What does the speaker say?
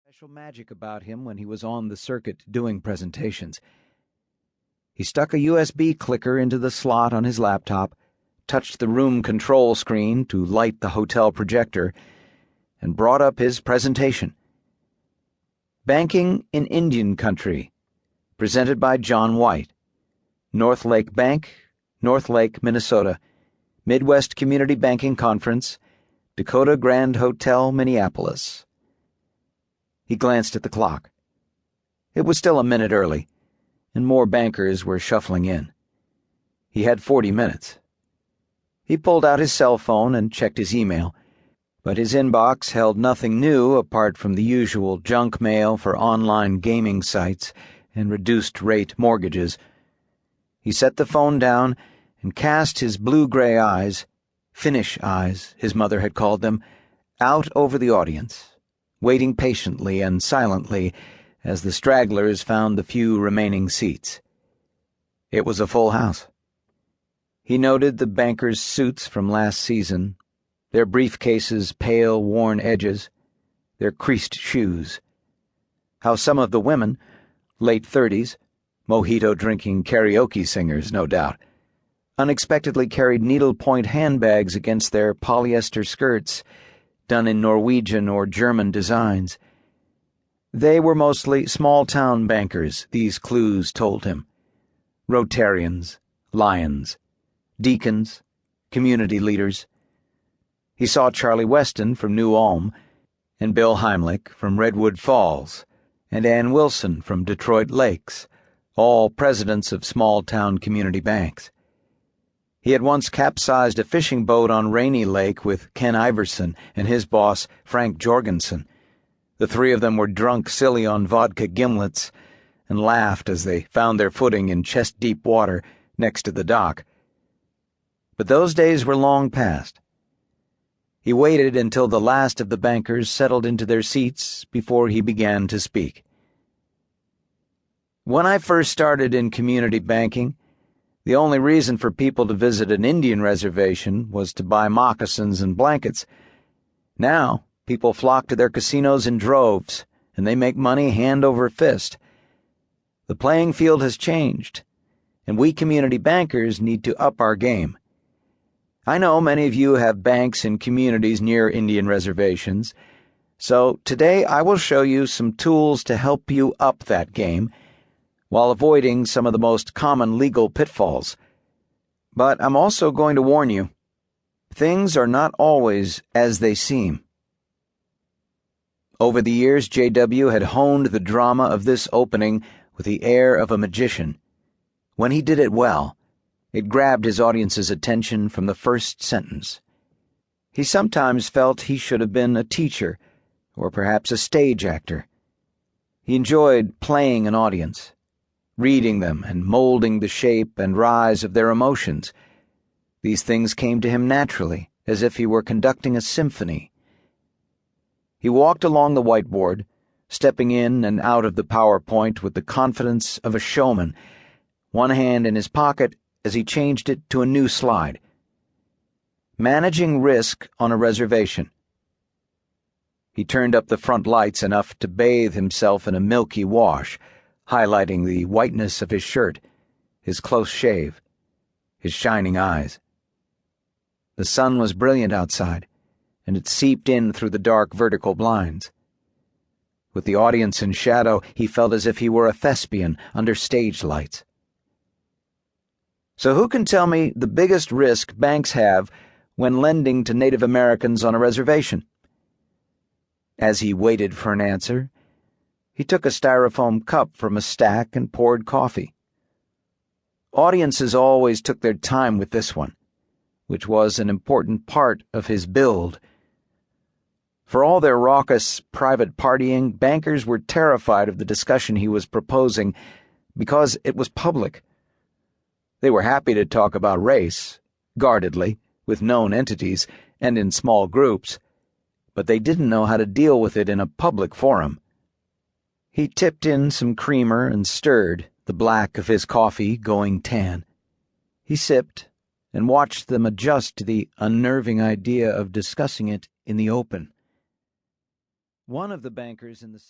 Special magic about him when he was on the circuit doing presentations. He stuck a USB clicker into the slot on his laptop, touched the room control screen to light the hotel projector, and brought up his presentation. Banking in Indian Country, presented by John White, North Lake Bank, North Lake, Minnesota, Midwest Community Banking Conference, Dakota Grand Hotel, Minneapolis. He glanced at the clock. It was still a minute early, and more bankers were shuffling in. He had 40 minutes. He pulled out his cell phone and checked his email, but his inbox held nothing new apart from the usual junk mail for online gaming sites and reduced-rate mortgages. He set the phone down and cast his blue-gray eyes, Finnish eyes, his mother had called them, out over the audience, waiting patiently and silently as the stragglers found the few remaining seats. It was a full house. He noted the bankers' suits from last season, their briefcases' pale, worn edges, their creased shoes. How some of the women, late 30s, mojito-drinking karaoke singers, no doubt, unexpectedly carried needlepoint handbags against their polyester skirts, done in Norwegian or German designs. They were mostly small-town bankers, these clues told him. Rotarians, Lions, deacons, community leaders. He saw Charlie Weston from New Ulm, and Bill Heimlich from Redwood Falls, and Ann Wilson from Detroit Lakes, all presidents of small-town community banks. He had once capsized a fishing boat on Rainy Lake with Ken Iverson and his boss, Frank Jorgensen. The three of them were drunk silly on vodka gimlets and laughed as they found their footing in chest-deep water next to the dock. But those days were long past. He waited until the last of the bankers settled into their seats before he began to speak. When I first started in community banking, the only reason for people to visit an Indian reservation was to buy moccasins and blankets. Now, people flock to their casinos in droves, and they make money hand over fist. The playing field has changed, and we community bankers need to up our game. I know many of you have banks in communities near Indian reservations, so today I will show you some tools to help you up that game, while avoiding some of the most common legal pitfalls. But I'm also going to warn you, things are not always as they seem. Over the years, J.W. had honed the drama of this opening with the air of a magician. When he did it well, it grabbed his audience's attention from the first sentence. He sometimes felt he should have been a teacher, or perhaps a stage actor. He enjoyed playing an audience, reading them and molding the shape and rise of their emotions. These things came to him naturally, as if he were conducting a symphony. He walked along the whiteboard, stepping in and out of the PowerPoint with the confidence of a showman, one hand in his pocket as he changed it to a new slide. Managing risk on a reservation. He turned up the front lights enough to bathe himself in a milky wash, highlighting the whiteness of his shirt, his close shave, his shining eyes. The sun was brilliant outside, and it seeped in through the dark vertical blinds. With the audience in shadow, he felt as if he were a thespian under stage lights. So who can tell me the biggest risk banks have when lending to Native Americans on a reservation? As he waited for an answer, he took a styrofoam cup from a stack and poured coffee. Audiences always took their time with this one, which was an important part of his build. For all their raucous private partying, bankers were terrified of the discussion he was proposing because it was public. They were happy to talk about race, guardedly, with known entities, and in small groups, but they didn't know how to deal with it in a public forum. He tipped in some creamer and stirred, the black of his coffee going tan. He sipped and watched them adjust to the unnerving idea of discussing it in the open. One of the bankers in the